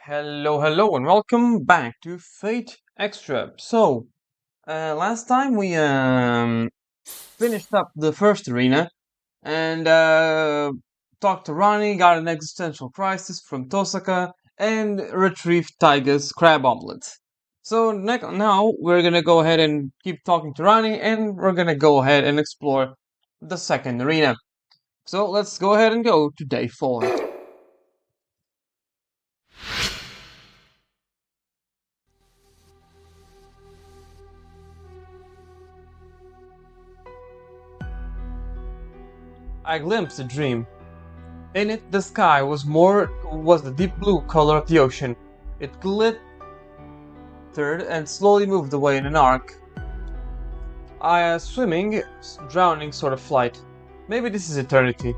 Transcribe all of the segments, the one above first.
Hello, and welcome back to Fate Extra. Last time we finished up the first arena and talked to Ronnie, got an existential crisis from Tosaka, and retrieved Taiga's crab omelet. So now we're gonna go ahead and keep talking to Ronnie, and we're gonna go ahead and explore the second arena. So let's go ahead and go to day 4. I glimpsed a dream. In it, the sky was the deep blue color of the ocean. It glittered and slowly moved away in an arc. Swimming, drowning sort of flight. Maybe this is eternity.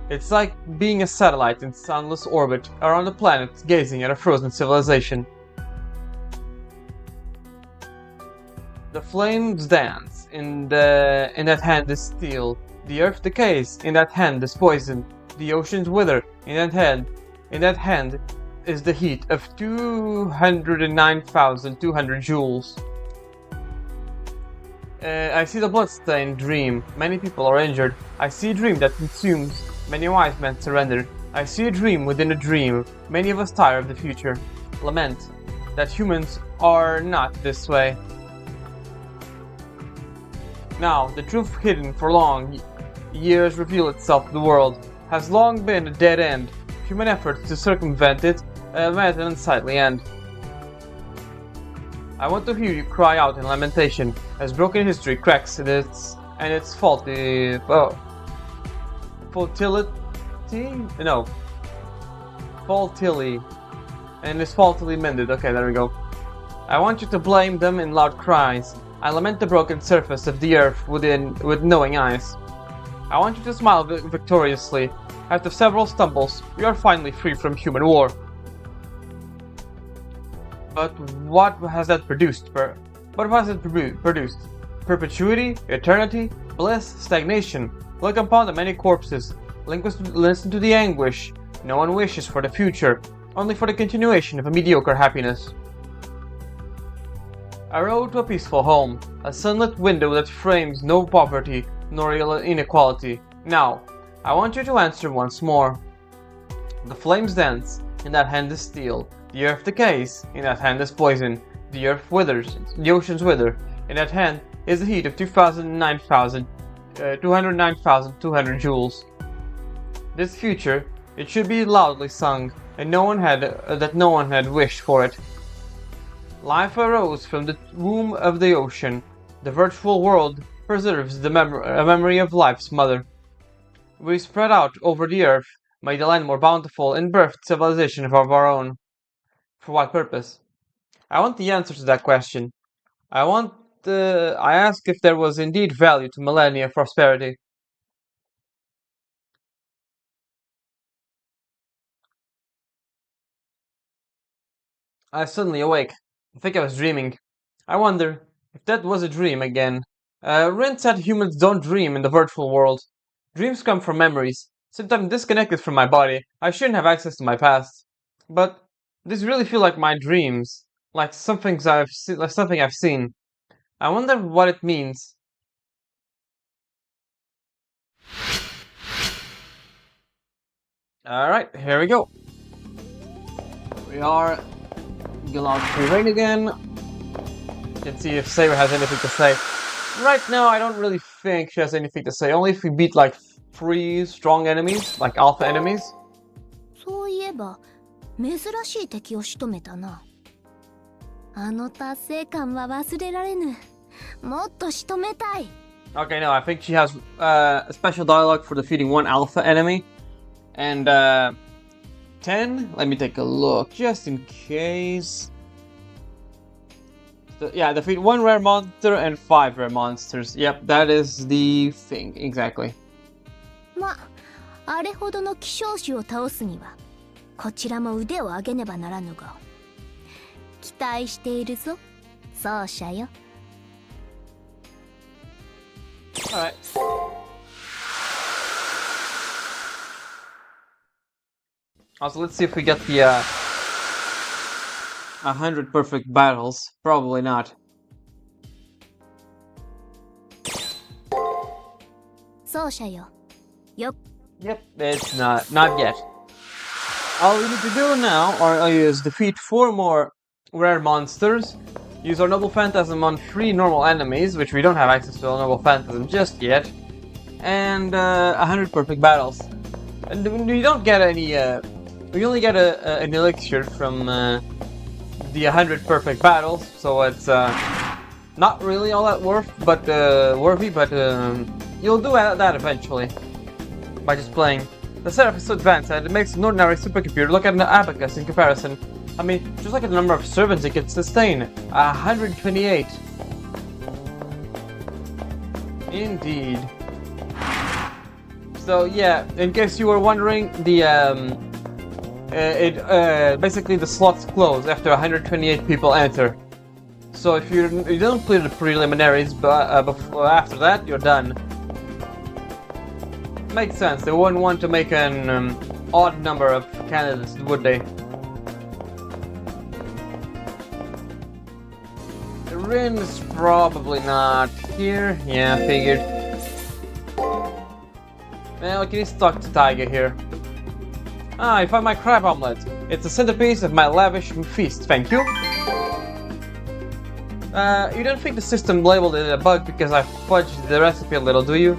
It's like being a satellite in sunless orbit around a planet gazing at a frozen civilization. The flames dance, in that hand is steel. The earth decays, in that hand is poison. The oceans wither, in that hand is the heat of 209,200 joules. I see the bloodstained dream. Many people are injured. I see a dream that consumes. Many wise men surrender. I see a dream within a dream. Many of us tire of the future. Lament that humans are not this way. Now, the truth hidden for long years reveal itself to the world. Has long been a dead end. Human efforts to circumvent it met an unsightly end. I want to hear you cry out in lamentation as broken history cracks its faultily and is faultily mended. Okay, there we go. I want you to blame them in loud cries. I lament the broken surface of the earth with knowing eyes. I want you to smile victoriously. After several stumbles, we are finally free from human war. But what has that produced? Perpetuity? Eternity? Bliss? Stagnation? Look upon the many corpses. Listen to the anguish. No one wishes for the future, only for the continuation of a mediocre happiness. I rode to a peaceful home, a sunlit window that frames no poverty nor inequality. Now, I want you to answer once more. The flames dance, in that hand is steel. The earth decays, in that hand is poison. The earth withers, the oceans wither. In that hand is the heat of 209,200 joules. This future, it should be loudly sung, and no one had wished for it. Life arose from the womb of the ocean. The virtual world preserves the memory of life's mother. We spread out over the earth, made the land more bountiful, and birthed civilization of our own. For what purpose? I want the answer to that question. I ask if there was indeed value to millennia of prosperity. I suddenly awake. I think I was dreaming. I wonder if that was a dream again. Rin said humans don't dream in the virtual world. Dreams come from memories. Since I'm disconnected from my body, I shouldn't have access to my past. But these really feel like my dreams, like something I've seen. I wonder what it means. Alright, here we go. We are allowed to rain again. Let's see if Saber has anything to say. Right now, I don't really think she has anything to say. Only if we beat like 3 strong enemies, like alpha enemies. そういえば珍しい敵を仕留めたな。あの達成感は忘れられぬ。もっと仕留めたい。 Okay, no, I think she has a special dialogue for defeating 1 alpha enemy. And 10? Let me take a look, just in case. Yeah, defeat 1 rare monster and 5 rare monsters. Yep, that is the thing, exactly. ま、あれほどの希少種を倒すには、こちらも腕を上げねばならぬが。期待しているぞ、奏者よ。Alright. Also, let's see if we get the 100 perfect battles? Probably not. Yep, it's not yet. All we need to do now is defeat 4 more rare monsters, use our Noble Phantasm on 3 normal enemies, which we don't have access to our Noble Phantasm just yet, and 100 perfect battles. And we don't get any, we only get an elixir from the 100 perfect battles, so it's not really all that worthy, but you'll do that eventually by just playing. The setup is so advanced that it makes an ordinary supercomputer look at an abacus in comparison. I mean, just look at the number of servants it can sustain. 128. Indeed. So yeah, in case you were wondering, the basically the slots close after 128 people enter. So if you don't clear the preliminaries, but after that you're done. Makes sense. They wouldn't want to make an odd number of candidates, would they? The Rin is probably not here. Yeah, figured. Well, can you talk to Tiger here? Ah, I found my crab omelet. It's a centerpiece of my lavish feast, thank you. You don't think the system labeled it a bug because I fudged the recipe a little, do you?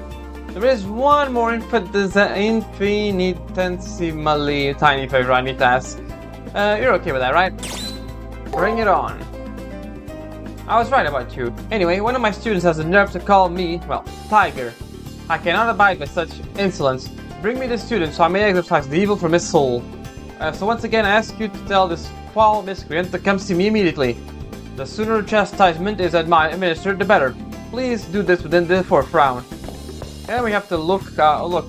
There is one more infinitesimally tiny favor I need to ask. You're okay with that, right? Bring it on. I was right about you. Anyway, one of my students has the nerve to call me, well, Tiger. I cannot abide by such insolence. Bring me the student so I may exorcise the evil from his soul. So once again I ask you to tell this foul miscreant to come see me immediately. The sooner chastisement is administered, the better. Please do this within the 4th round. And we have to look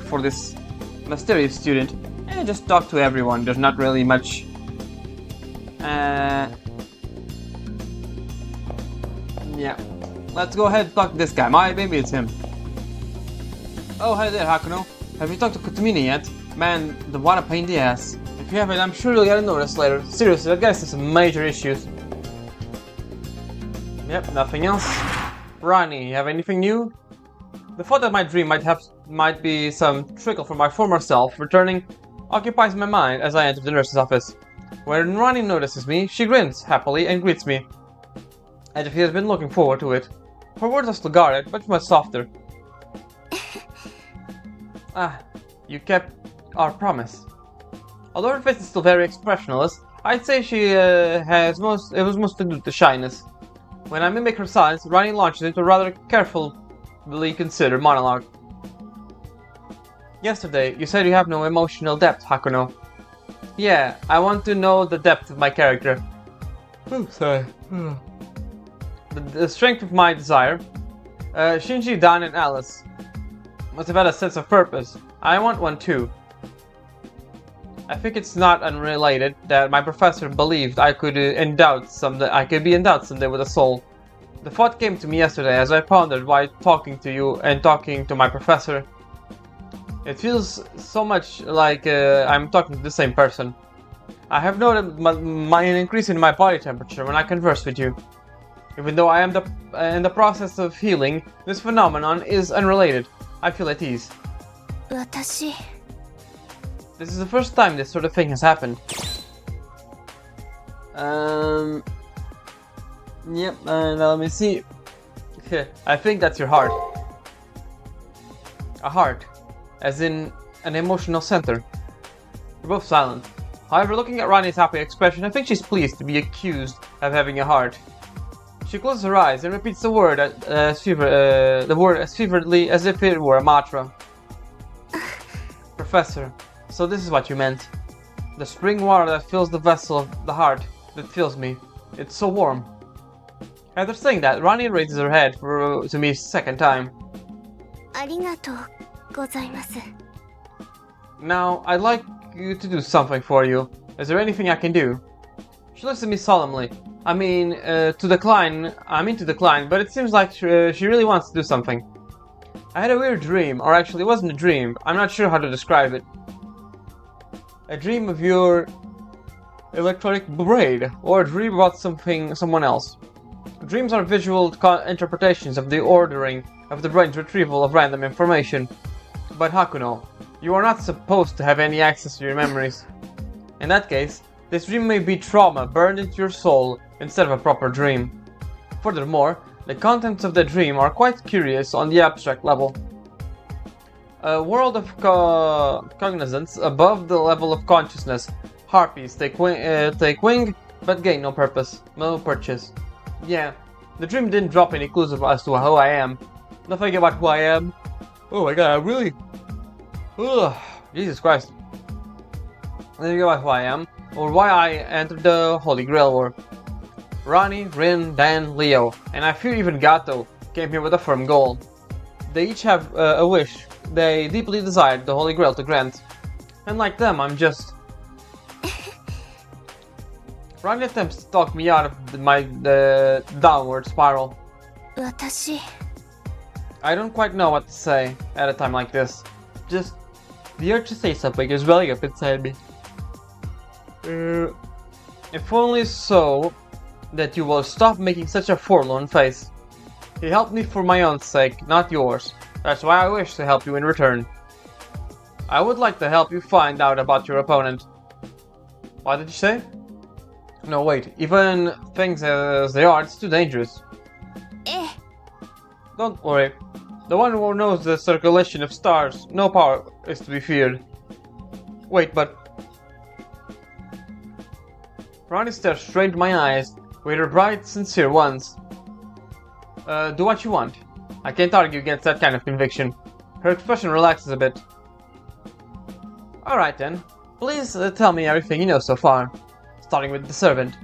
for this mysterious student and just talk to everyone. There's not really much. Yeah. Let's go ahead and talk to this guy. Maybe it's him. Oh, hi there, Hakuno. Have you talked to Kutamini yet? Man, what a pain in the ass. If you haven't, I'm sure you'll get a notice later. Seriously, that guy's has some major issues. Yep, nothing else. Ronnie, you have anything new? The thought that my dream might be some trickle from my former self returning occupies my mind as I enter the nurse's office. When Ronnie notices me, she grins happily and greets me, as if he has been looking forward to it. Her words are still guarded, but much softer. Ah, you kept our promise. Although her face is still very expressionless, I'd say it was mostly due to shyness. When I mimic her silence, Ronnie launches into a rather carefully considered monologue. Yesterday, you said you have no emotional depth, Hakuno. Yeah, I want to know the depth of my character. Oh, sorry. The strength of my desire. Shinji, Dan, and Alice must have had a sense of purpose. I want one too. I think it's not unrelated that my professor believed I could be endowed someday with a soul. The thought came to me yesterday as I pondered while talking to you and talking to my professor. It feels so much like I'm talking to the same person. I have noted an increase in my body temperature when I converse with you. Even though I am in the process of healing, this phenomenon is unrelated. I feel at ease. This is the first time this sort of thing has happened. Yep, now let me see. I think that's your heart. A heart, as in an emotional center. We're both silent. However, looking at Ronnie's happy expression, I think she's pleased to be accused of having a heart. She closes her eyes and repeats the word as fervently as if it were a mantra. Professor, so this is what you meant. The spring water that fills the vessel of the heart that fills me. It's so warm. After saying that, Ronnie raises her head to me a second time. Now, I'd like you to do something for you. Is there anything I can do? She looks at me solemnly. I mean to decline, but it seems like she really wants to do something. I had a weird dream, or actually it wasn't a dream, I'm not sure how to describe it. A dream of your electronic braid, or a dream about someone else. Dreams are visual interpretations of the ordering of the brain's retrieval of random information. But Hakuno, you are not supposed to have any access to your memories. In that case, this dream may be trauma burned into your soul instead of a proper dream. Furthermore, the contents of the dream are quite curious on the abstract level. A world of cognizance above the level of consciousness. Harpies take wing, but gain no purchase. Yeah, the dream didn't drop any clues as to who I am. Nothing about who I am. Oh my god, I really... Ugh, Jesus Christ. Nothing about who I am, or why I entered the Holy Grail War. Ronnie, Rin, Dan, Leo, and I fear even Gato came here with a firm goal. They each have a wish they deeply desired the Holy Grail to grant. And like them, I'm just... Ronnie attempts to talk me out of my downward spiral. 私 I don't quite know what to say at a time like this. Just the urge to say something is welling up inside me. If only so that you will stop making such a forlorn face. He helped me for my own sake, not yours. That's why I wish to help you in return. I would like to help you find out about your opponent. What did you say? No, wait. Even things as they are, it's too dangerous. Don't worry. The one who knows the circulation of stars, no power is to be feared. Wait, but... Ronnie stared straight into my eyes with her bright, sincere ones. Do what you want. I can't argue against that kind of conviction. Her expression relaxes a bit. Alright then. Please tell me everything you know so far. Starting with the servant.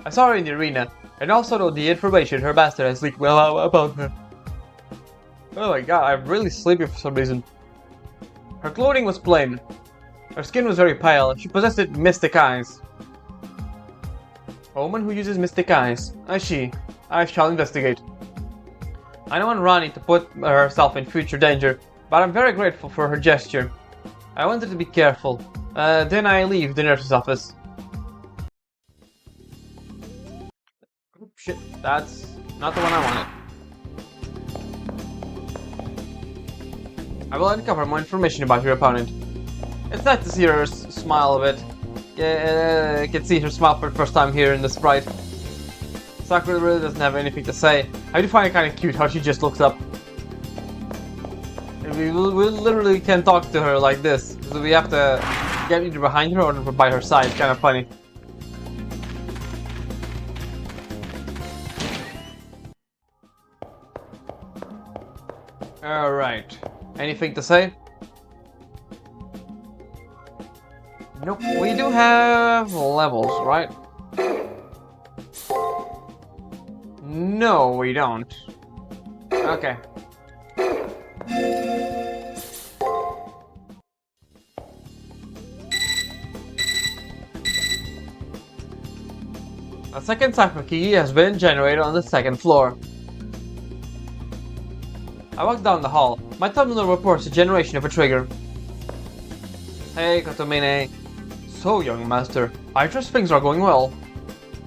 I saw her in the arena, and also know the information her master has leaked well about her. Oh my god, I'm really sleepy for some reason. Her clothing was plain. Her skin was very pale. She possessed mystic eyes. A woman who uses mystic eyes. I see. I shall investigate. I don't want Ronnie to put herself in future danger, but I'm very grateful for her gesture. I wanted to be careful. Then I leave the nurse's office. Oh, shit, that's not the one I wanted. I will uncover more information about your opponent. It's nice to see her smile a bit. Yeah, I can see her smile for the first time here in the sprite. Sakura really doesn't have anything to say. I do find it kind of cute how she just looks up. We literally can talk to her like this. So we have to get either behind her or by her side. It's kind of funny. Alright. Anything to say? Nope. We do have levels, right? No, we don't. Okay. A second cipher key has been generated on the second floor. I walk down the hall. My terminal reports the generation of a trigger. Hey, Kotomine. So, young master, I trust things are going well.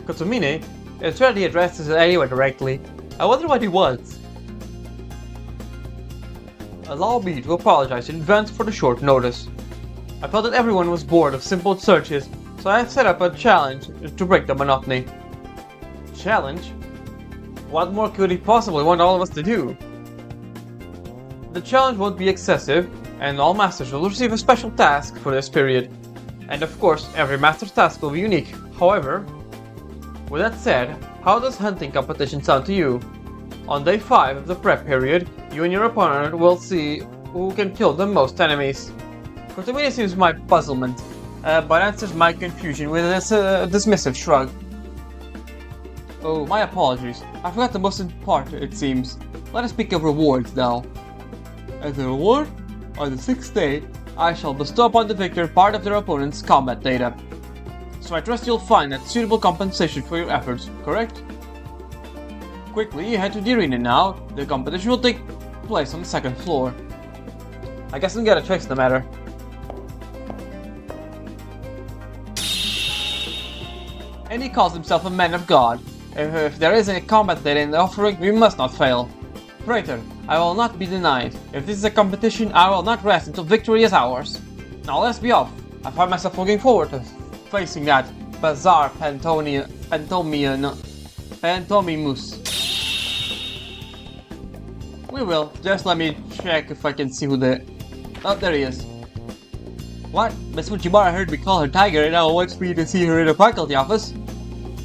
Kotomine, it's rarely addresses anyone directly. I wonder what he wants. Allow me to apologize in advance for the short notice. I felt that everyone was bored of simple searches, so I have set up a challenge to break the monotony. Challenge? What more could he possibly want all of us to do? The challenge won't be excessive, and all masters will receive a special task for this period. And of course, every master's task will be unique. However, with that said, how does hunting competition sound to you? On day 5 of the prep period, you and your opponent will see who can kill the most enemies. Kotomine seems my puzzlement, but answers my confusion with this dismissive shrug. Oh, my apologies. I forgot the most important part, it seems. Let us speak of rewards now. As a reward, on the 6th day, I shall bestow upon the victor part of their opponent's combat data. So I trust you'll find that suitable compensation for your efforts, correct? Quickly, head to the arena now. The competition will take place on the 2nd floor. I guess I'll get a choice in the matter. and he calls himself a man of God. If there is a combat data in the offering, we must not fail. Praetor, I will not be denied. If this is a competition, I will not rest until victory is ours. Now let's be off. I find myself looking forward to facing that bizarre Pantomimus. We will. Just let me check if I can see who the... Oh, there he is. What? Miss Fujiwara heard me call her Tiger and now wants me to see her in the faculty office?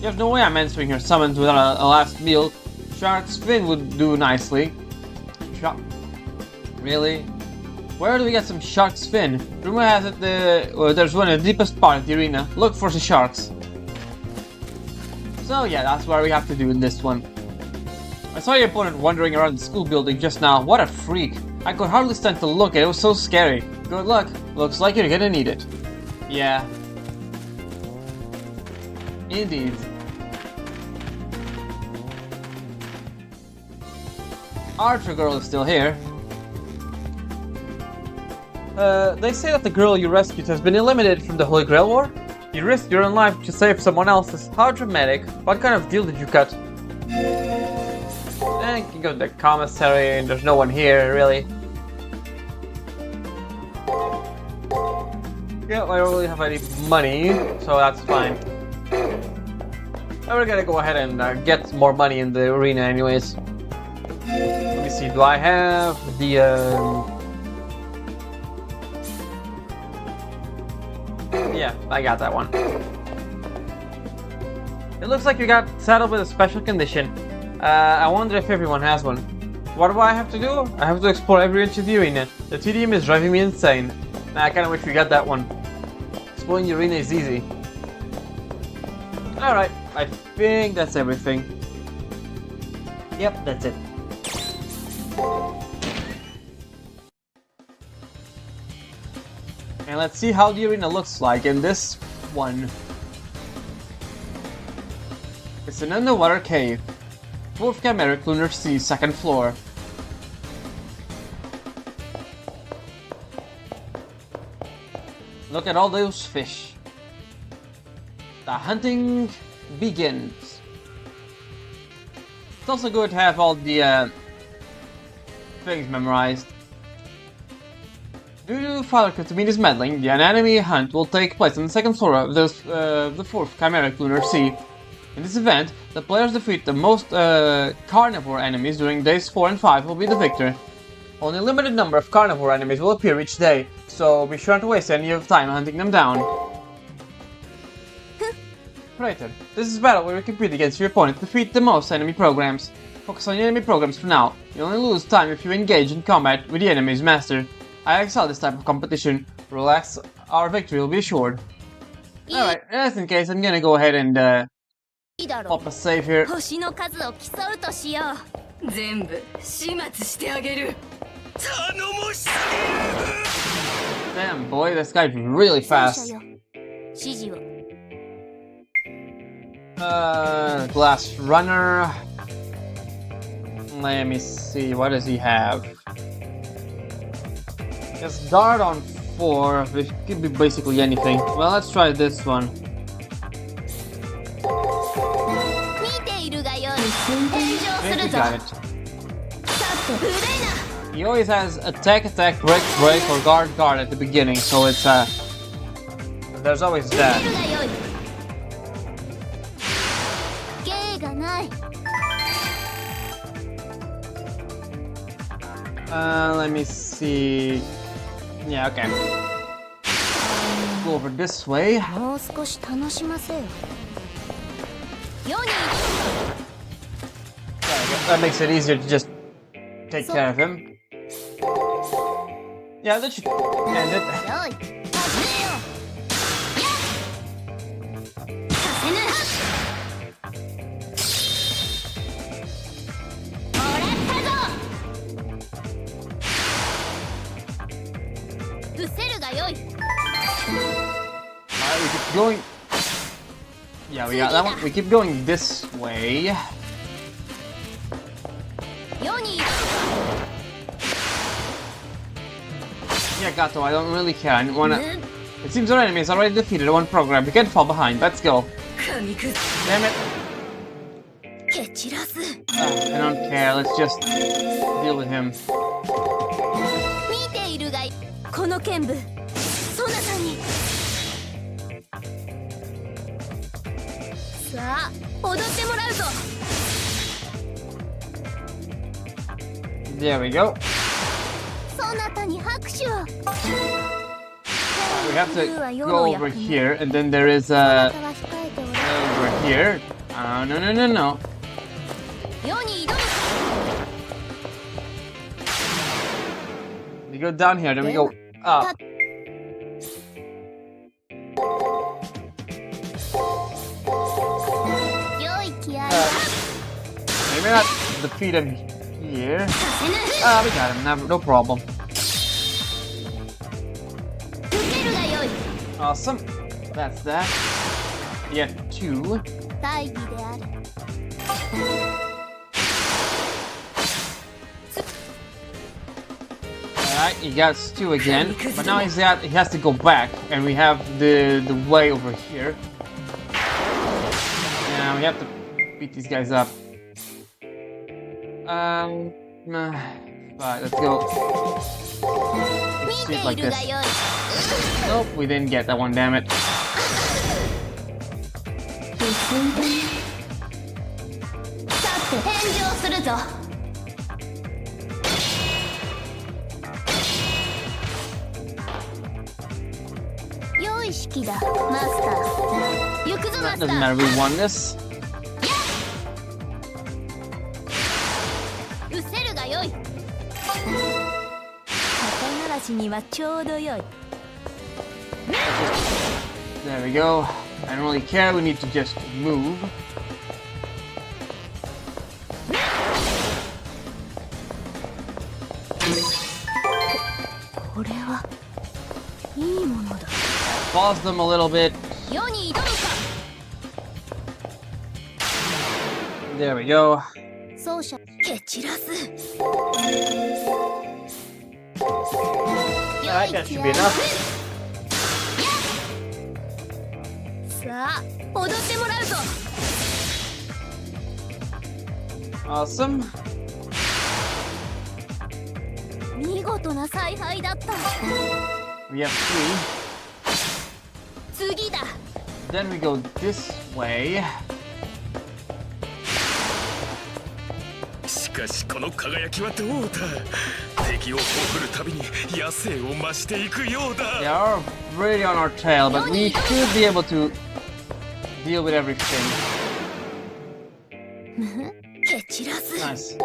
There's no way I'm answering her summons without a last meal. Shark's fin would do nicely. Really? Where do we get some shark's fin? Rumor has it there's one in the deepest part of the arena. Look for the sharks. So yeah, that's what we have to do in this one. I saw your opponent wandering around the school building just now. What a freak. I could hardly stand to look at it. It was so scary. Good luck. Looks like you're gonna need it. Yeah. Indeed. Archer girl is still here. They say that the girl you rescued has been eliminated from the Holy Grail War? You risked your own life to save someone else's. How dramatic. What kind of deal did you cut? And you go to the commissary and there's no one here, really. Yeah, I don't really have any money, so that's fine. And we're gonna go ahead and get more money in the arena anyways. Let me see, do I have the... Yeah, I got that one. It looks like you got saddled with a special condition. I wonder if everyone has one. What do I have to do? I have to explore every inch of the arena. The tedium is driving me insane. I kinda wish we got that one. Exploring the arena is easy. Alright, I think that's everything. Yep, that's it. And let's see how the arena looks like in this one. It's an underwater cave. 4th Chimeric Lunar Sea, 2nd floor. Look at all those fish. The hunting begins. It's also good to have all the things memorized. Due to Father Katamini's meddling, the enemy hunt will take place on the 2nd floor of the 4th Chimeric Lunar Sea. In this event, the players defeat the most carnivore enemies during days 4 and 5 will be the victor. Only a limited number of carnivore enemies will appear each day, so be sure to waste any of time hunting them down. Praetor, this is a battle where you compete against your opponent to defeat the most enemy programs. Focus on the enemy programs for now. You only lose time if you engage in combat with the enemy's master. I excel this type of competition. Relax, our victory will be assured. Alright, just in case, I'm gonna go ahead and pop a save here. Damn boy, this guy's really fast. Glass runner. Let me see, what does he have? Just guard on 4, which could be basically anything. Well, let's try this one. I think we got it. He always has attack, attack, break, break, or guard, guard at the beginning, so it's there's always that. Let me see. Yeah, okay. Go over this way. That makes it easier to just take care of him. Yeah, that should end it. We keep going. Yeah, we got that one. We keep going this way. Yeah, Gato, I don't really care. I wanna It seems our enemy is already defeated one program. We can't fall behind. Let's go. Damn it. I don't care. Let's just deal with him. 見ているがいこの剣舞そなたにさあ踊ってもらうぞ There we go. そなたに拍手を We have to go over here, and then there is a over here. No. 世に挑む We go down here, then we go up. 良い気合い Maybe not defeat him here. させぬ We got him. No problem. 受けるがよい Awesome. That's that. We have 2. 大義である Alright, he gets 2 again. But now he has to go back, and we have the way over here. And we have to beat these guys up. Right, let's go. Let's 見 shoot て like いる this. がよい Nope, we didn't get that one, damn it. さて返上するぞ 良い式だマスター行くぞマ That スタ doesn't ー matter, we won this. うせるがよい肩慣らしにはちょうどよい There we go. I don't really care, we need to just move. これはいいものだ Pause them a little bit. 世に挑むか There we go. 奏者蹴散らす Alright, that should be enough. さあ踊ってもらうぞ Awesome. 見事な采配だった We have 3. 次だ Then we go this way. しかしこの輝きはどうだ敵を送るたびに野生を増していくよう They だ are really on our tail, but we should be able to deal with everything. 蹴散らす Nice.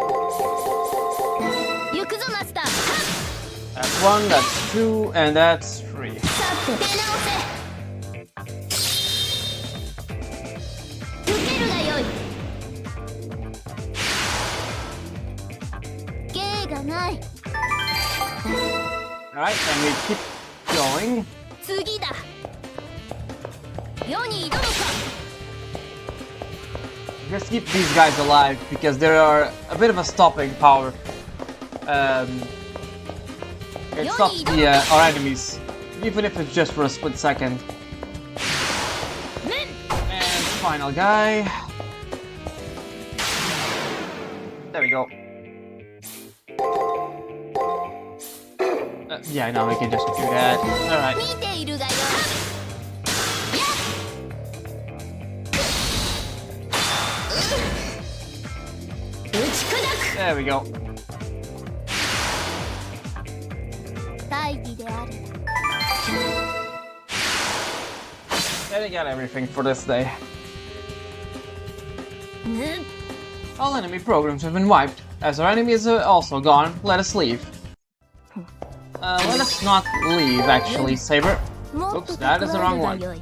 行くぞマスター That's 1, that's 2, and that's 3. さて出直せ受けるがよい芸がない Alright, and we keep going. 次だ世に挑むか Just keep these guys alive because they are a bit of a stopping power. It stops our enemies, even if it's just for a split second. And final guy. There we go. Yeah, no, we can just do that. Alright. 見ているがよ打ち砕 There we go. く大義である There we got everything for this day. ぬ All enemy programs have been wiped. As our enemy is also gone, let us leave. Let us not leave, actually, Saber. もっ Oops, と that is the wrong 蓄 one. えるがよい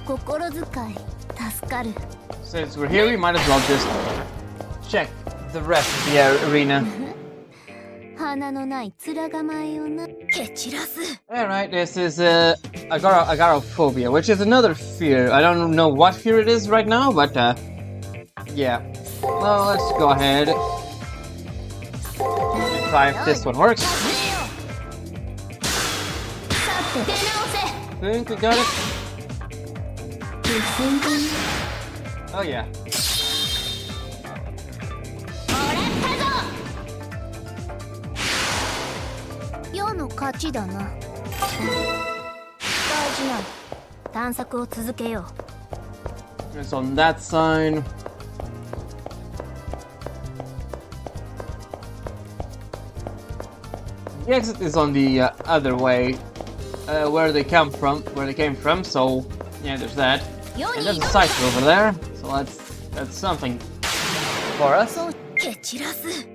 心遣い助かる Since we're here, we might as well just check the rest of the arena. 花のない面構えをな蹴散らす Alright, this is agoraphobia, which is another fear. I don't know what fear it is right now, but yeah. Well, let's go ahead and try if this one works. think we got it. Oh yeah. 世の勝ちだな。大事な探索を続けよう。 It's on that sign. The exit is on the other way, where they came from. So yeah, there's that. And there's a cipher over there. So that's something for us. そう蹴散らす。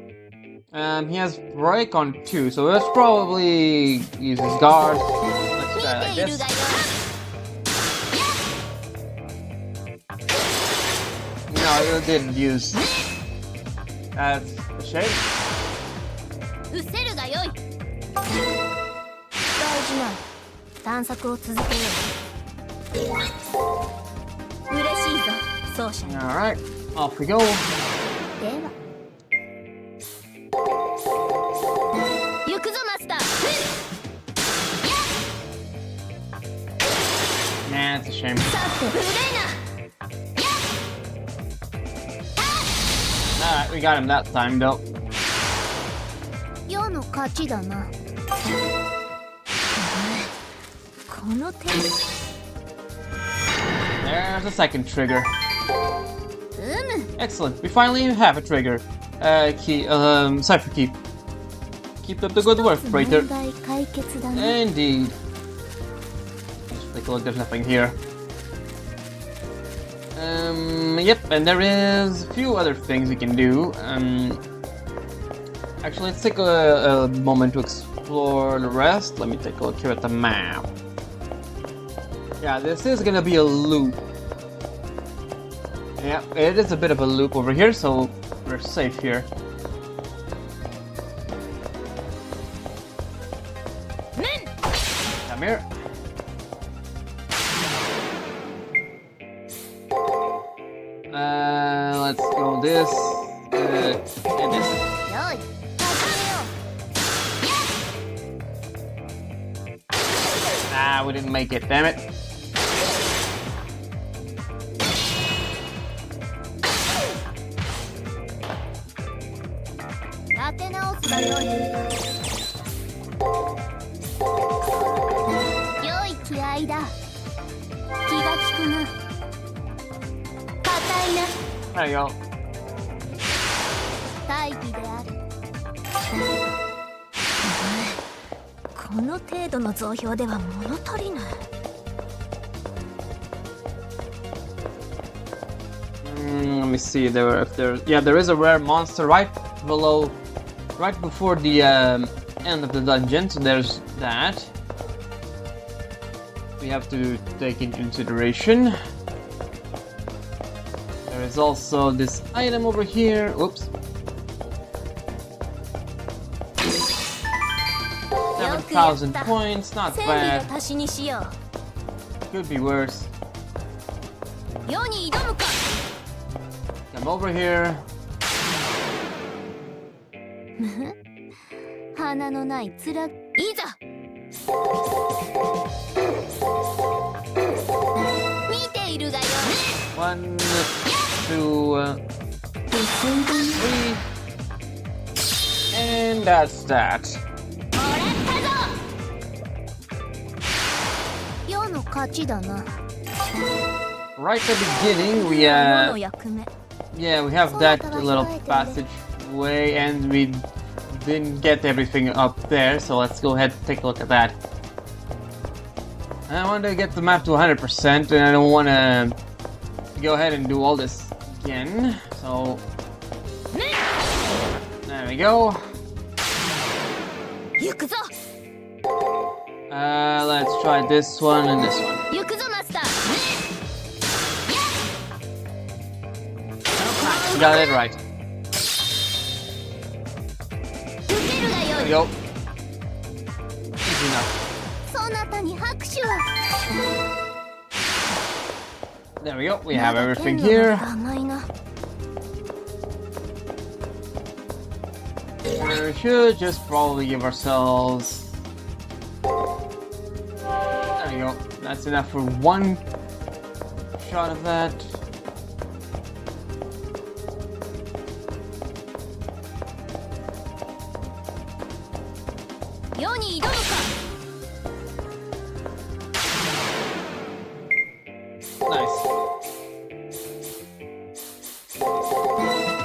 He has break on 2, so let's probably use his guard. Let's try like 見ている this. がよ。 No, you didn't use. That's a shame. 失せるがよい。大事な探索を続けよう。嬉しいぞ、奏者。 Alright, off we go. では。行くぞマスター。 Nah, it's a shame. さて無礼な。 Alright, we got him that time though. 世の勝ちだな。この手。 There's a second trigger. む。 Excellent, we finally have a trigger. Cipher key. Keep up the good work, 問 Praetor. 題解決だな。 Indeed. Just take a look, there's nothing here. Yep, and there is a few other things we can do. Actually, let's take a moment to explore the rest. Let me take a look here at the map. Yeah, this is gonna be a loop. Yeah, it is a bit of a loop over here, so we're safe here. Come here. Let's go this, and this. よい、始 Ah, we didn't make it, damn it. めよう。立て直すがよい。良い気合いだ。気が利くな。硬いな。 There you go. 大義である。この程度の増票では物足りない。 Let me see. There is a rare monster right before the end of the dungeon. So there's that. We have to take into consideration. There is also this item over here. Oops. 7,000 points. Not 整備 bad. の足しにしよ Could be worse. う。世に挑むか。 Come over here. 花のないつらいざ。見ているがよ。 1, 2, 3. And that's that. 世の勝ちだな。 Right at the beginning, 世の役目。 yeah, we have that little passageway, and we didn't get everything up there. So let's go ahead and take a look at that. I want to get the map to 100%, and I don't want to go ahead and do all this again. So there we go. 行くぞ。 Let's try this one and this one. 行くぞマスター。 You got it right. 受けるが There よ we い。 go. Easy enough. そなたに拍手を。 There we go. We have まだ everything 剣の here. が甘いな。 We should just probably give ourselves. There you go. That's enough for one shot of that. Nice.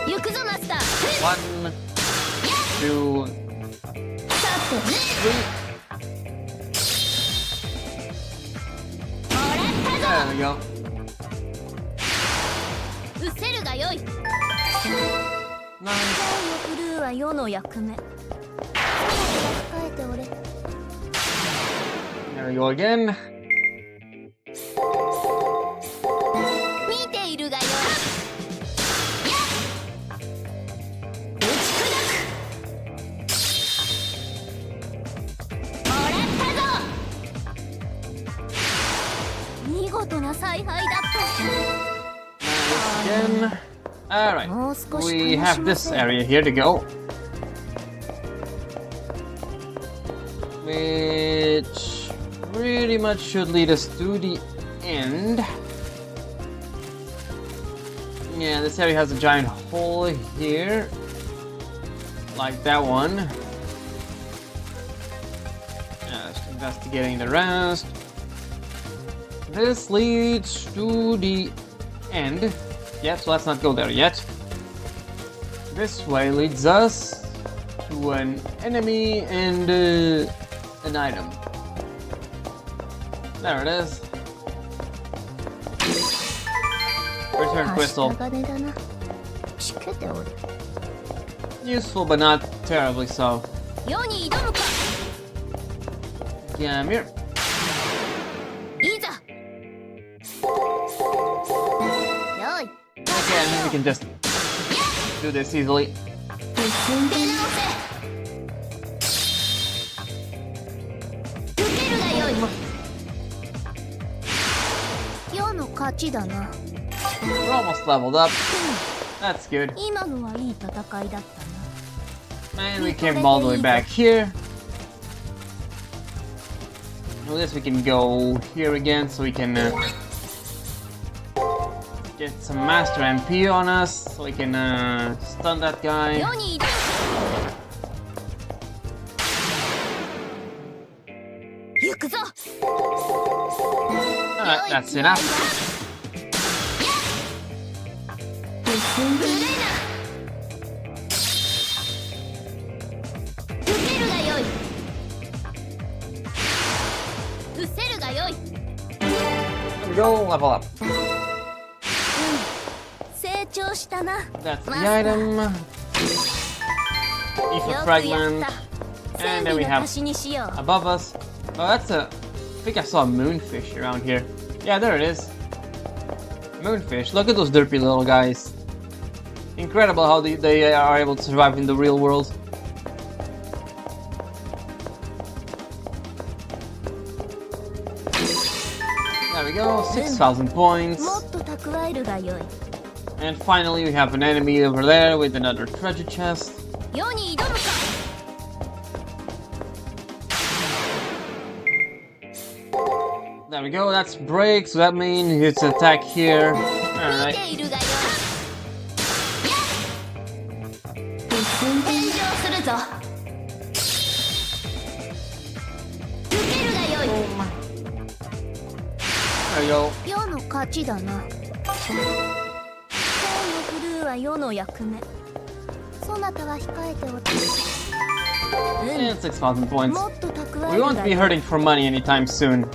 行くぞマスター 1, 2, 3. There we go. 失せるがよい Nice. ブルーは世の役目控えておれ There we go again. 見ているがよい見事な采配だった Nice again. Alright. もう少し We 楽し have ま this せ area here to go. Which pretty much should lead us to the end. Yeah, this area has a giant hole here. Like that one. Just investigating the rest. This leads to the end. Yeah, so let's not go there yet. This way leads us to an enemy and an item. There it is. Return crystal. 金だなしけておる Useful, but not terribly so. 世に挑むか Yeah, here. いざよい Again, we can just do this easily. 進んで直せ受けるがよい世の勝ちだな We're almost leveled up. That's good. 今のはいい戦いだった And we came all the way back here. With this we can go here again so we can get some master MP on us so we can stun that な guy. 世に挑む行くぞ Alright, that's enough. 無礼な受けるがよい失せるがよい There we go, level up. 成長したな That's the Master. item. Ether よくやっ fragment た And 戦 then 利 we の have 足しにしよう above us. Oh, that's a... I think I saw a moonfish around here. Yeah, there it is. Moonfish. Look at those derpy little guys. Incredible how they are able to survive in the real world. There we go, 6,000 points. もっと蓄えるがよい And finally we have an enemy over there with another treasure chest. 世に挑むか There we go, that's break, so that means it's attack here. 見 Alright. ているがよい炎上するぞ受けるがよい There we go. 世の勝ちだな今日のブルーは世の役目そなたは控えておって And 6,000 points. もっと蓄 We える won't が be よい hurting for money anytime soon.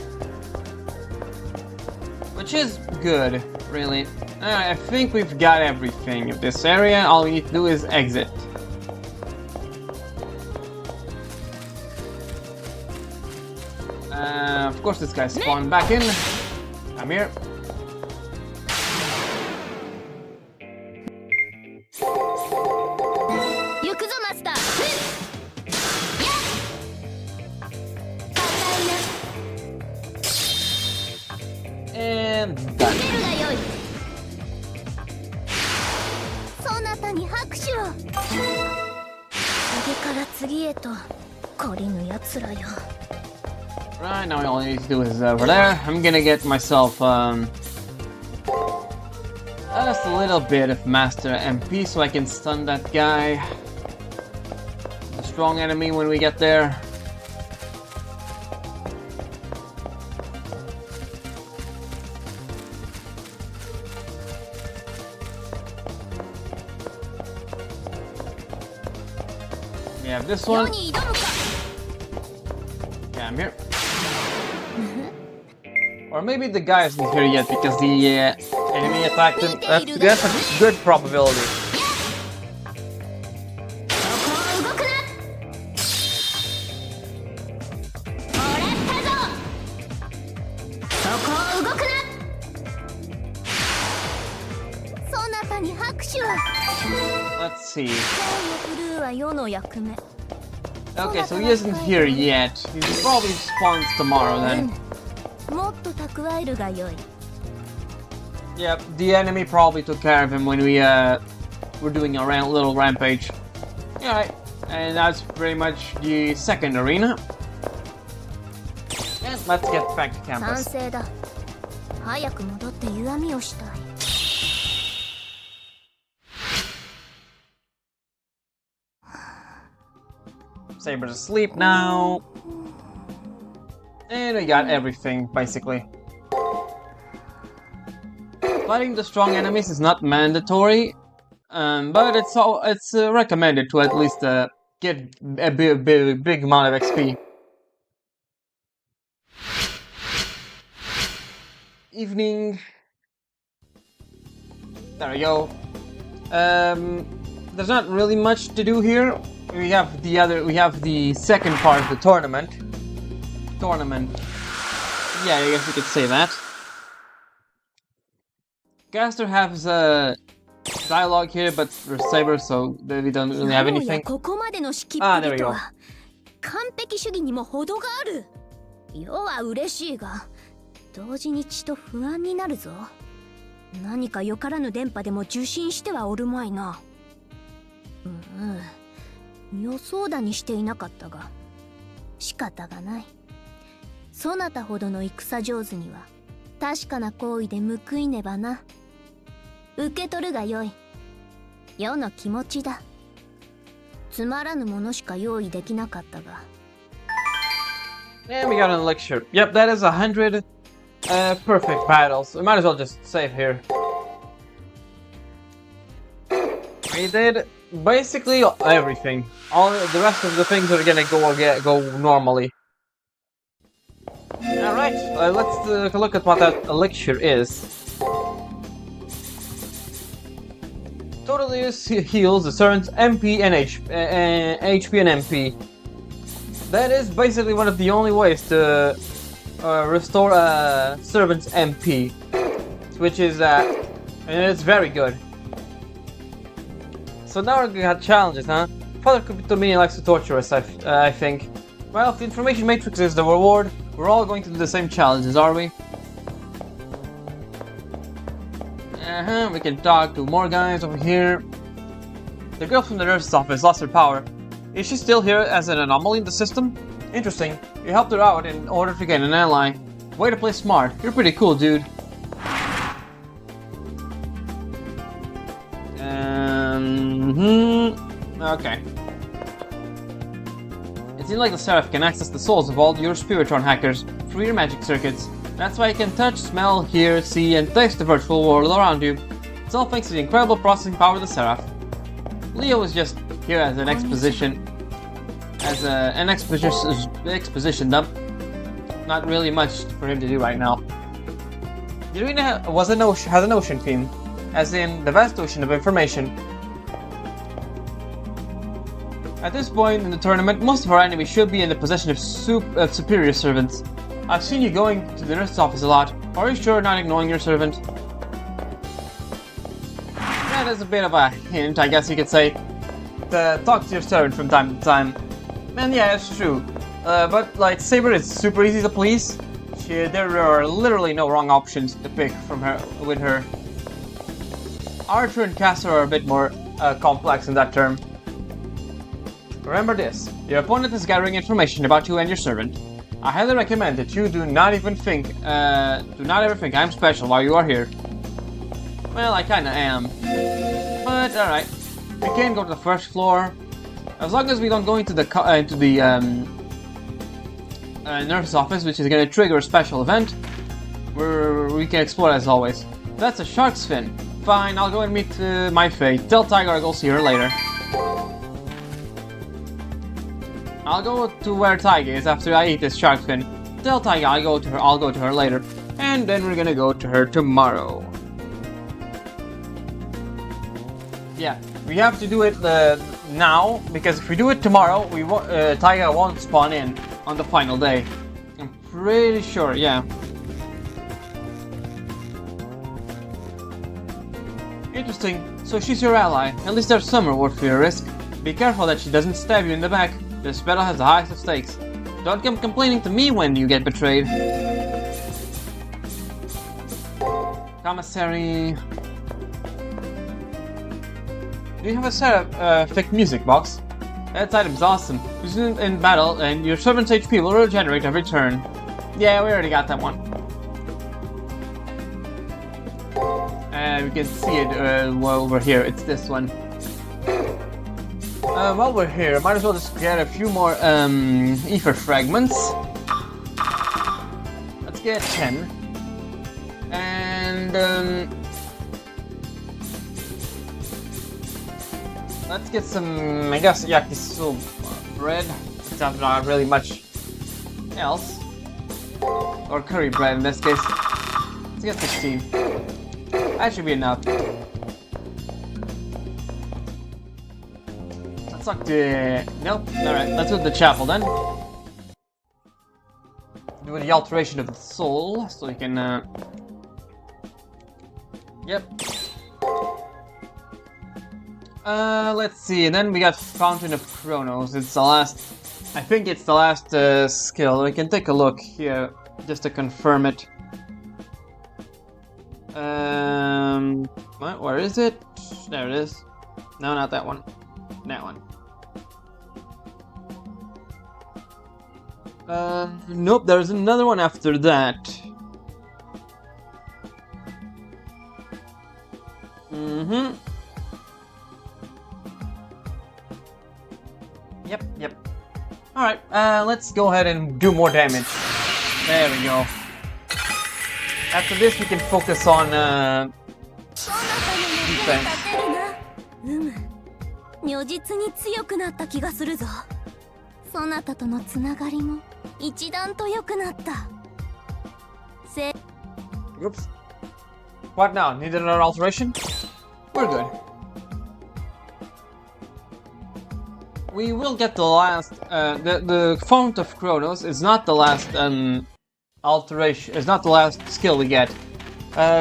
Which is good, really. I think we've got everything of this area. All we need to do is exit. Of course this guy spawned back in. Come here. 行くぞマスター硬いな And 受 done. けるがよいそなたに拍手を次から次へと懲りぬやつらよ Right, now all I need to do is over there. I'm gonna get myself just a little bit of Master MP so I can stun that guy. A strong enemy when we get there. We have this one. Yeah, I'm here. Or maybe the guy isn't here yet because the enemy attacked him. That's a good probability. Let's see. Okay, so he isn't here yet. He probably spawns tomorrow then. Yep, the enemy probably took care of him when we were doing a little rampage. Alright, and that's pretty much the second arena. And let's get back to campus. Saber's asleep now. And we got everything, basically. Fighting the strong enemies is not mandatory, but it's recommended to at least get a big amount of XP. Evening. There we go. There's not really much to do here. We have the second part of the tournament. Yeah, I guess you could say that. Gaster has a dialogue here, but for Saber, so we don't really have anything. Ah, there we go. 完璧主義にも程がある。世は嬉しいが、同時にちと不安になるぞ。何かよからぬ電波でも受信してはおるまいな。予想だにしていなかったが、仕方がない。そなたほどの戦上手には確かな行為で報いねばな。受け取るがよい。世の気持ちだ。つまらぬものしか用意できなかったが。And we got an elixir. Yep, that is 100 perfect battles. We might as well just save here. We did basically everything. All the rest of the things are gonna go normally. All right, let's take a look at what that elixir is. Totally heals the servant's MP and HP and MP. That is basically one of the only ways to restore a servant's MP, which is and it's very good. So now we got challenges, huh? Father Dominion likes to torture us, I think. Well, if the information matrix is the reward, we're all going to do the same challenges, are we? We can talk to more guys over here. The girl from the nurse's office lost her power. Is she still here as an anomaly in the system? Interesting. You helped her out in order to get an ally. Way to play smart. You're pretty cool, dude. Okay. It seems like the Seraph can access the souls of all your Spiritron hackers through your magic circuits. That's why you can touch, smell, hear, see, and taste the virtual world around you. It's all thanks to the incredible processing power of the Seraph. Leo is just here as an exposition. As an exposition dump. Not really much for him to do right now. The arena has an ocean theme, as in the vast ocean of information. At this point in the tournament, most of our enemies should be in the possession of superior servants. I've seen you going to the nurse's office a lot. Are you sure not ignoring your servant? That is a bit of a hint, I guess you could say. To talk to your servant from time to time. And yeah, it's true. But like Saber is super easy to please. There are literally no wrong options to pick from her with her. Archer and Caster are a bit more complex in that term. Remember this, your opponent is gathering information about you and your servant. I highly recommend that you do not ever think I'm special while you are here. Well, I kinda am. But alright. We can go to the first floor. As long as we don't go into the nurse's office, which is gonna trigger a special event, we can explore as always. That's a shark's fin. Fine, I'll go and meet my fate. Tell Tiger I'll see her later. I'll go to where Tiger is after I eat this shark fin. Tell Tiger I'll go to her later. And then we're gonna go to her tomorrow. Yeah, we have to do it now, because if we do it tomorrow, Tiger won't spawn in on the final day. I'm pretty sure, yeah. Interesting, so she's your ally. At least there's some reward for your risk. Be careful that she doesn't stab you in the back. This battle has the highest of stakes. Don't come complaining to me when you get betrayed. Commissary... Do you have a set of fake music box? That item's awesome. Use it in battle and your servant's HP will regenerate every turn. Yeah, we already got that one. And we can see it while we're here. It's this one. While we're here, might as well just get a few more ether fragments. Let's get 10. And let's get some, I guess, yakisoba bread. It's not really much else. Or curry bread in this case. Let's get 16. That should be enough. Let's talk to... Nope. Alright, let's go to the chapel then. Do the alteration of the soul, so we can... Yep. Let's see, and then we got Fountain of Chronos. It's the last... I think it's the last skill. We can take a look here, just to confirm it. Where is it? There it is. No, not that one. That one. Nope, there's another one after that. Mm-hmm. Yep. Alright, let's go ahead and do more damage. There we go. After this, we can focus on, defense. 如実に強くなった気がするぞ。そなたとのつながりも一段と良くなった。Oops. What now? Need another alteration? We're good. We will get the last. The Font of Chronos is not the last alteration. It's not the last skill we get.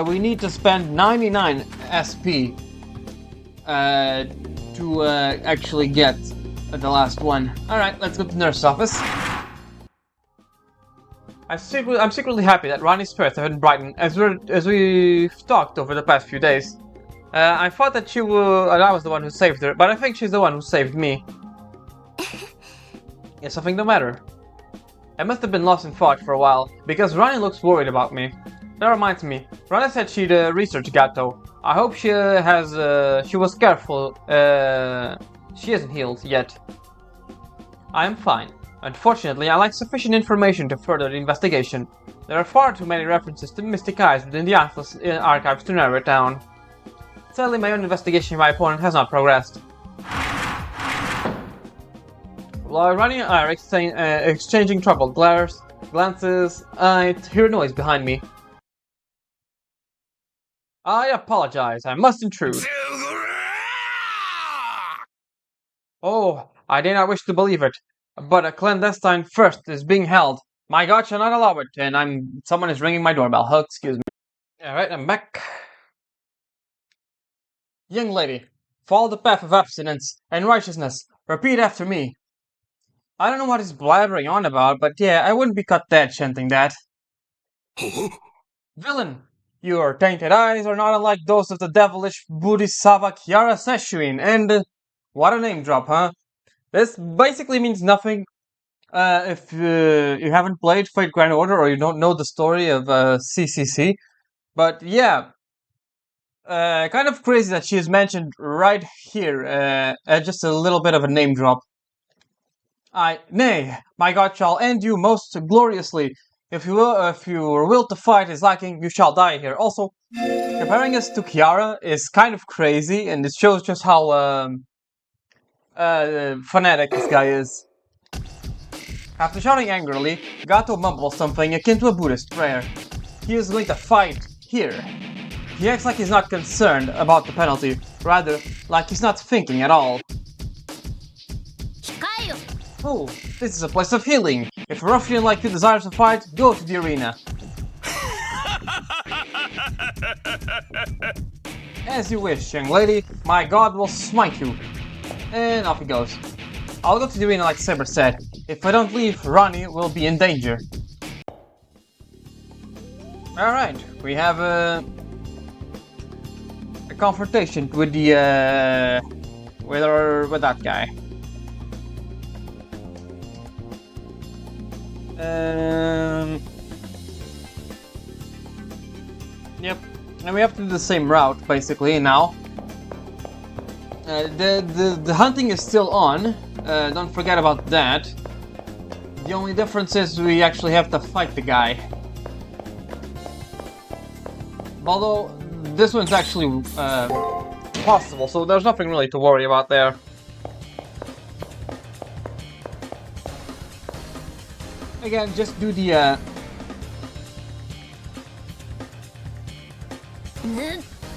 We need to spend 99 SP. To actually get the last one. Alright, let's go to the nurse's office. I'm secretly happy that Ronnie's spirits have been brightened as we've talked over the past few days. I thought that I was the one who saved her, but I think she's the one who saved me. Is something the matter? I must have been lost in thought for a while, because Ronnie looks worried about me. That reminds me, Ronnie said she'd research Gato. I hope she was careful. She isn't healed yet. I am fine. Unfortunately, I lack sufficient information to further the investigation. There are far too many references to mystic eyes within the Atlas archives to narrow it down. Sadly, my own investigation of my opponent has not progressed. While Ronnie and I are exchanging troubled glances, I hear a noise behind me. I apologize, I must intrude. Oh, I did not wish to believe it, but a clandestine first is being held. My god shall not allow it, and someone is ringing my doorbell. Oh, excuse me. Alright, I'm back. Young lady, follow the path of abstinence and righteousness. Repeat after me. I don't know what he's blabbering on about, but yeah, I wouldn't be caught dead chanting that. Villain! Your tainted eyes are not unlike those of the devilish Bodhisattva Kyara Seshuin, and what a name drop, huh? This basically means nothing. if you haven't played Fate Grand Order or you don't know the story of CCC, but yeah, kind of crazy that she is mentioned right here, just a little bit of a name drop. Nay, my God shall end you most gloriously. If your will to fight is lacking, you shall die here. Also, comparing us to Kiara is kind of crazy, and it shows just how fanatic this guy is. After shouting angrily, Gato mumbles something akin to a Buddhist prayer. He is going to fight here. He acts like he's not concerned about the penalty, rather, like he's not thinking at all. Oh, this is a place of healing. If a ruffian like you desires to fight, go to the arena. As you wish, young lady. My God will smite you. And off he goes. I'll go to the arena like Saber said. If I don't leave, Ronnie will be in danger. Alright, we have a confrontation with the with that guy. Yep, and we have to do the same route basically now. The hunting is still on. Don't forget about that. The only difference is we actually have to fight the guy. Although this one's actually possible, so there's nothing really to worry about there. Again, just do the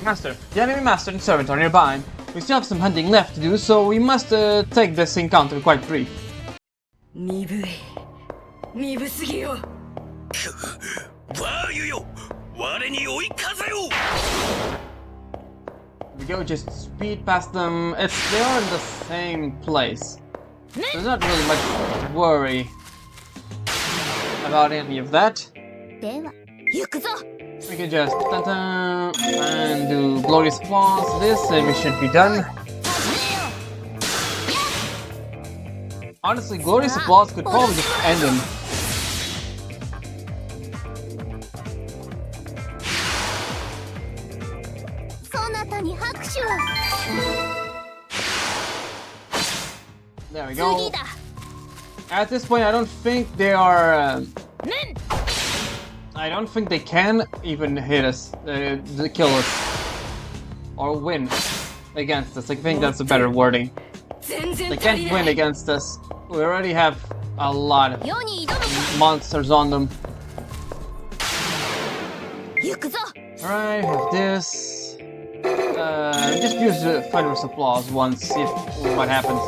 Master. The enemy master and servant are nearby. We still have some hunting left to do, so we must take this encounter quite brief. We go just speed past them. They are in the same place. There's not really much worry about any of that. We can just and do glorious applause. This and we should be done. Honestly, glorious applause could probably just end him. There we go. At this point, I don't think they are. I don't think they can even hit us, kill us, or win against us. I think that's a better wording. They can't win against us. We already have a lot of monsters on them. Alright, have this. Just use the Fighter's Applause once, see what happens.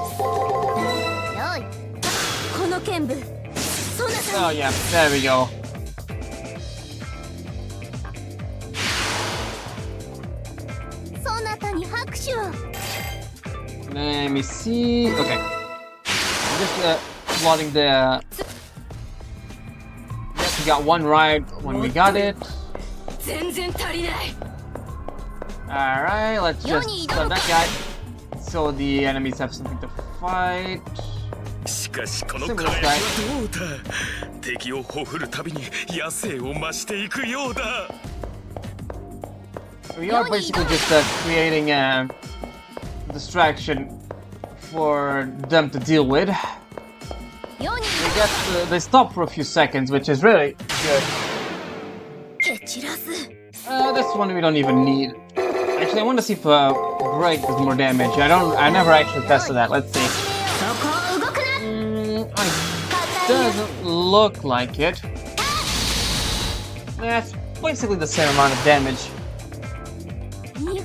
Oh yeah, there we go. Let me see. Okay. I'm just plotting the. Yes, we got one right when we got it. Alright, let's just stun that guy. So the enemies have something to fight. Similar guy. We are basically just creating a distraction for them to deal with. They stop for a few seconds, which is really good. This one we don't even need. Actually, I want to see if break does more damage. I never actually tested that. Let's see. It doesn't look like it. That's basically the same amount of damage. There's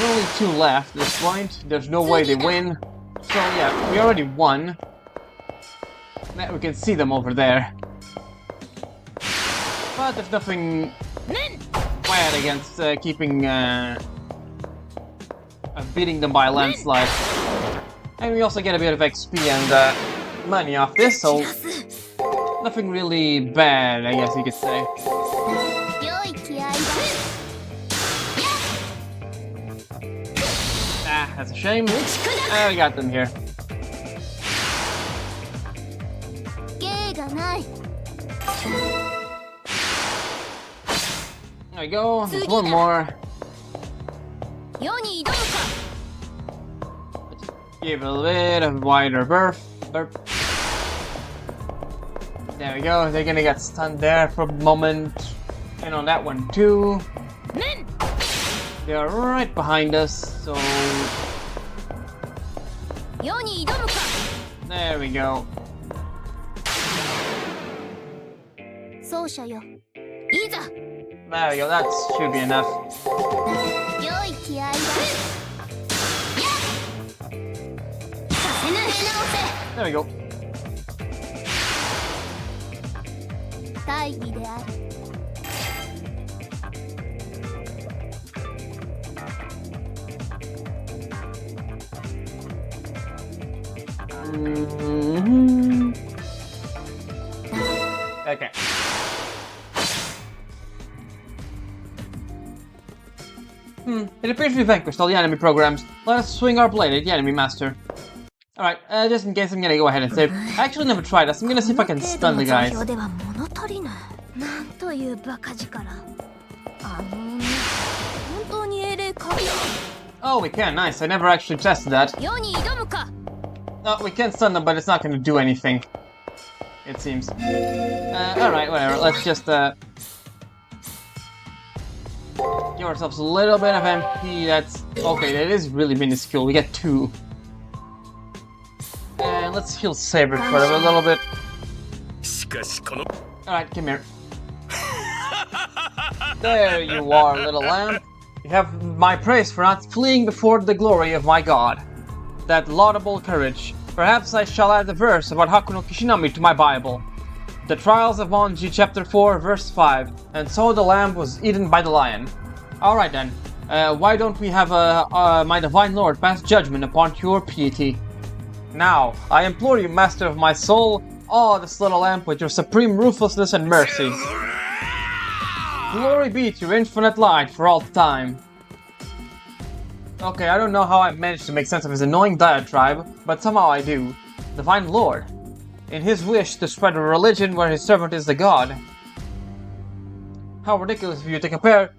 only 2 left at this point. There's no way they win. So yeah, we already won. We can see them over there. But there's nothing bad against keeping beating them by a landslide. And we also get a bit of XP and money off this, so nothing really bad, I guess you could say. Ah, that's a shame. We got them here. ない。 There we go. There's one more. 世に挑むか。 Give it a bit of wider burp. There we go. They're gonna get stunned there for a moment. And on that one too. 面。 They are right behind us, so 世に挑むか。 there we go. 奏者よ。いざ。 There we go. That should be enough. 良い気合いだ。やっ。させない。直 There we go. せ。大義である。 Mhm. Okay. It appears we vanquished all the enemy programs. Let us swing our blade at the enemy master. Alright, just in case I'm gonna go ahead and save. I actually never tried this. I'm gonna see if I can stun the guys. では物足りない。なんというバカ力。本当に英霊か。 Oh, we can. Nice. I never actually tested that. 世に挑むか。 Oh, we can stun them, but it's not gonna do anything. It seems. Alright, whatever. Let's just, give ourselves a little bit of MP. That's... Okay, that is really minuscule. We get 2. And let's heal Saber for a little bit. Alright, come here. There you are, little lamb. You have my praise for not fleeing before the glory of my god. That laudable courage. Perhaps I shall add a verse about Haku no Kishinami to my Bible. The Trials of Monji, chapter 4, verse 5. And so the lamb was eaten by the lion. Alright then. Why don't we have my divine lord pass judgment upon your piety? Now, I implore you, master of my soul, awe this little lamb with your supreme ruthlessness and mercy. Glory be to your infinite light for all time. Okay, I don't know how I managed to make sense of his annoying diatribe, but somehow I do. Divine Lord. In his wish to spread a religion where his servant is the god. How ridiculous of you to compare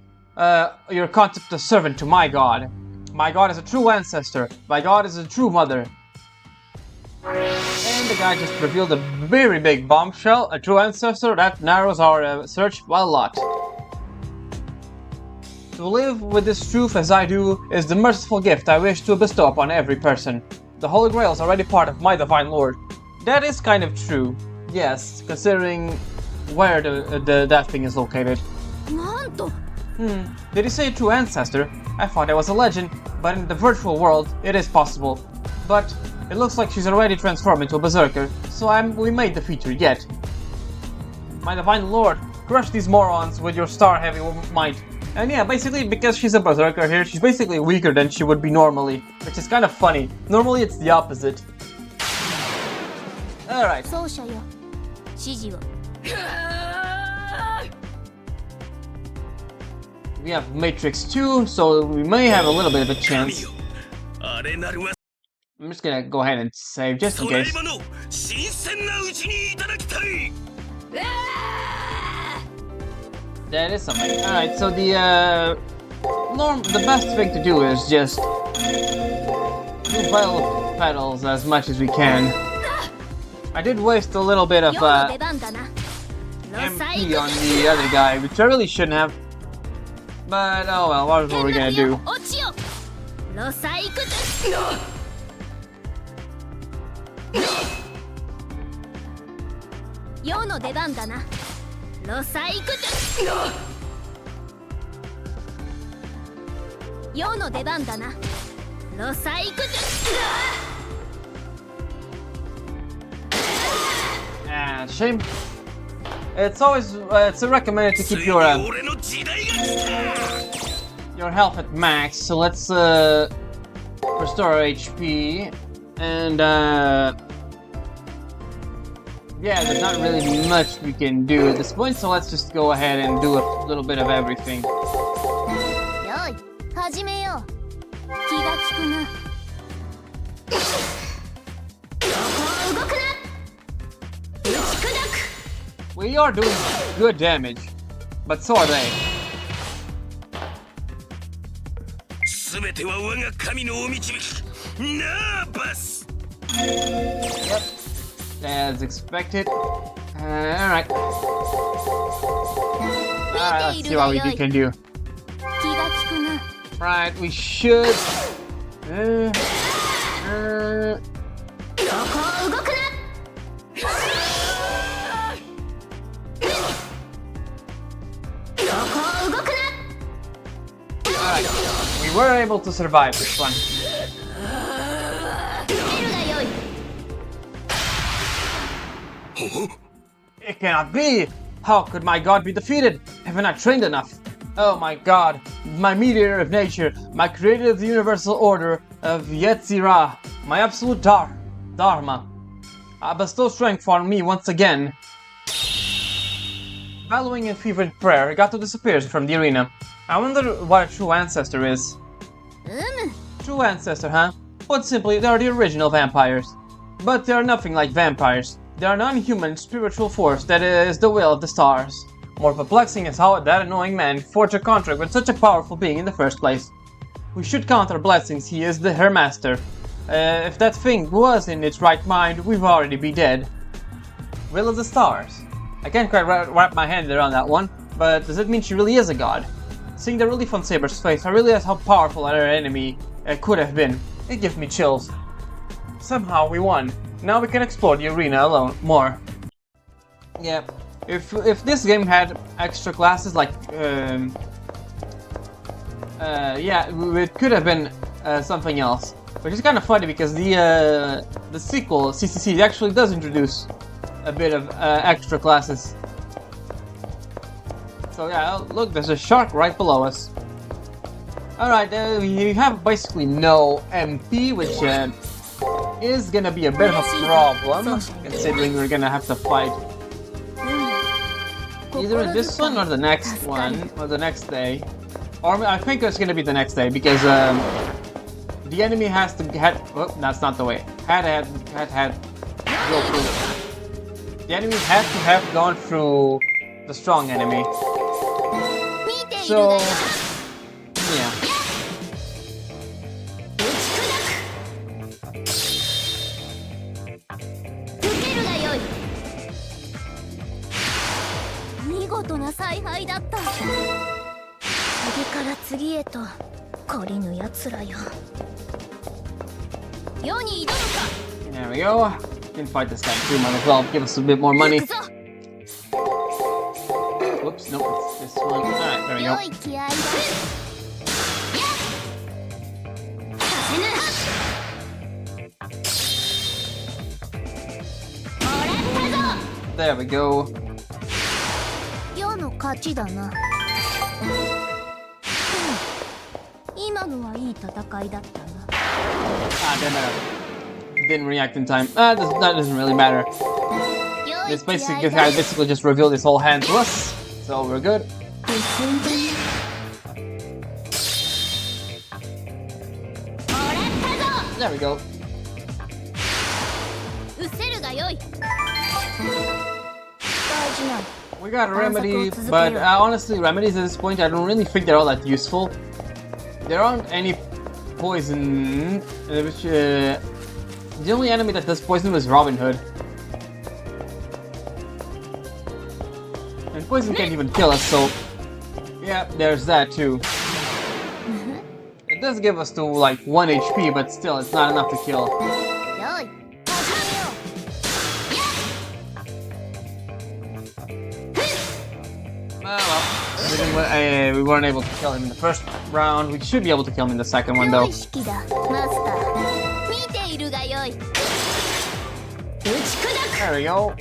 your concept of servant to my god. My god is a true ancestor. My god is a true mother. And the guy just revealed a very big bombshell. A true ancestor, that narrows our search by a lot. To live with this truth as I do is the merciful gift I wish to bestow upon every person. The Holy Grail is already part of my Divine Lord. That is kind of true. Yes, considering where that thing is located. Did he say true ancestor? I thought it was a legend, but in the virtual world, it is possible. But it looks like she's already transformed into a berserker, so we may defeat her yet. My Divine Lord, crush these morons with your star-heavy might. And yeah, basically, because she's a berserker here, she's basically weaker than she would be normally, which is kind of funny. Normally it's the opposite. Alright. We have Matrix 2, so we may have a little bit of a chance. I'm just gonna go ahead and save, just in case. That is something. Alright, so the best thing to do is just do vital petals as much as we can. I did waste a little bit of MP on the other guy, which I really shouldn't have. But oh well, what are we gonna do? Ah, shame. It's always it's recommended to keep your health at max. So let's restore our HP and yeah, there's not really much we can do at this point, so let's just go ahead and do a little bit of everything. We are doing good damage, but so are they. 全ては我が神のお導き。ナーバス。Yep, as expected. Alright. Alright, let's see what we can do. 気が利くな。 Right, we should. そこを動くな。 Alright, we were able to survive this one. 出るがよい。 It cannot be! How could my god be defeated? Have I not trained enough? Oh my god, my mediator of nature, my creator of the universal order of Yetzirah, my absolute Dharma. Bestow strength on me once again. Bellowing in fervent prayer, Gato disappears from the arena. I wonder what a true ancestor is. True ancestor, huh? Put simply, they are the original vampires. But they are nothing like vampires. They are an unhuman spiritual force that is the will of the stars. More perplexing is how that annoying man forged a contract with such a powerful being in the first place. We should count our blessings, he is her master. If that thing was in its right mind, we'd already be dead. Will of the stars. I can't quite wrap my hand around that one, but does it mean she really is a god? Seeing the relief on Saber's face, I realize how powerful our enemy could have been. It gives me chills. Somehow we won. Now we can explore the arena alone more. Yeah, if this game had extra classes like yeah, it could have been something else. Which is kind of funny because the sequel CCC actually does introduce a bit of extra classes. So yeah, look, there's a shark right below us. Alright, we have basically no MP, which is gonna be a bit of a problem, considering we're gonna have to fight either in this one or the next one, or the next day. Or I think it's gonna be the next day, because the enemy has to oh, that's not the way. Had go through. The enemy had to have gone through the strong enemy. So yeah. There we go. Can fight this guy too, might as well give us a bit more money. Whoops, nope, it's this one. Alright, there we go. There we go. 世の勝ちだな。今のはいい戦いだったな。 Ah, damn it. Didn't react in time. That doesn't really matter. This guy basically just revealed his whole hand to us, so we're good. There we go. We got a remedy, but honestly, remedies at this point I don't really think they're all that useful. There aren't any poison, which the only enemy that does poison was Robin Hood. And poison can't even kill us, so yeah, there's that too. It does give us to like 1 HP, but still, it's not enough to kill. Well, we weren't able to kill him in the first round. We should be able to kill him in the second one, though. There we go.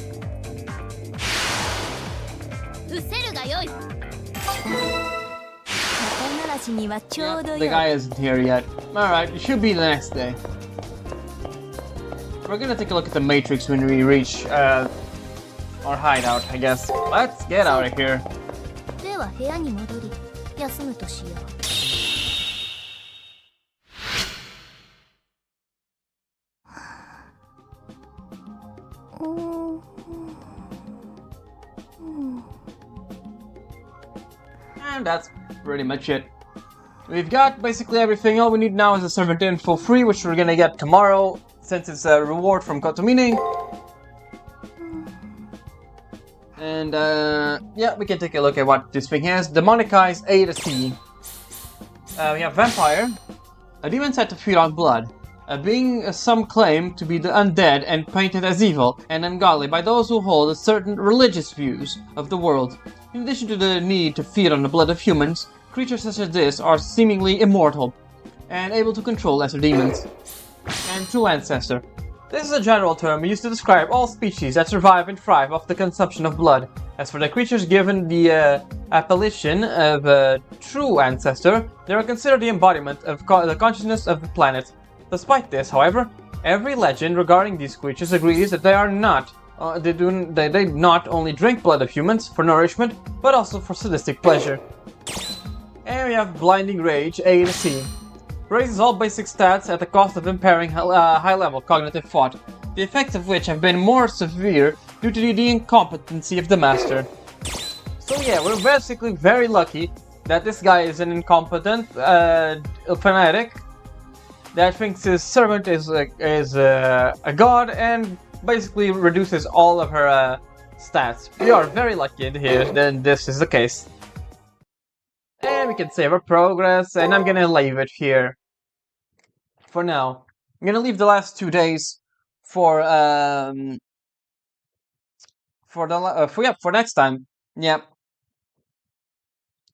Yeah, the guy isn't here yet. Alright, it should be the next day. We're gonna take a look at the Matrix when we reach our hideout, I guess. Let's get out of here. では部屋に戻り休むとしよう。And that's pretty much it. We've got basically everything. All we need now is a servant info free, which we're gonna get tomorrow, since it's a reward from Kotomine. And yeah, we can take a look at what this thing has. Demonic Eyes A to C. We have Vampire, a demon said to feed on blood. A being some claim to be the undead and painted as evil and ungodly by those who hold certain religious views of the world. In addition to the need to feed on the blood of humans, creatures such as this are seemingly immortal and able to control lesser demons. And True Ancestor. This is a general term used to describe all species that survive and thrive off the consumption of blood. As for the creatures given the appellation of True Ancestor, they are considered the embodiment of the consciousness of the planet. Despite this, however, every legend regarding these creatures agrees that they are not they not only drink blood of humans for nourishment, but also for sadistic pleasure. And we have Blinding Rage A to C. Raises all basic stats at the cost of impairing high-level cognitive thought, the effects of which have been more severe due to the incompetency of the master. So yeah, we're basically very lucky that this guy is an incompetent fanatic that thinks his servant is a god and basically reduces all of her stats. We are very lucky here that this is the case. And we can save our progress, and I'm gonna leave it here for now. I'm gonna leave the last 2 days for next time. Yep.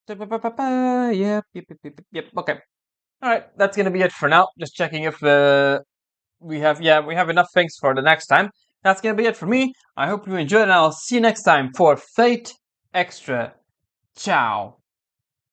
Yep. Okay. All right. That's gonna be it for now. Just checking if we have enough things for the next time. That's gonna be it for me. I hope you enjoyed, and I'll see you next time for Fate Extra. Ciao.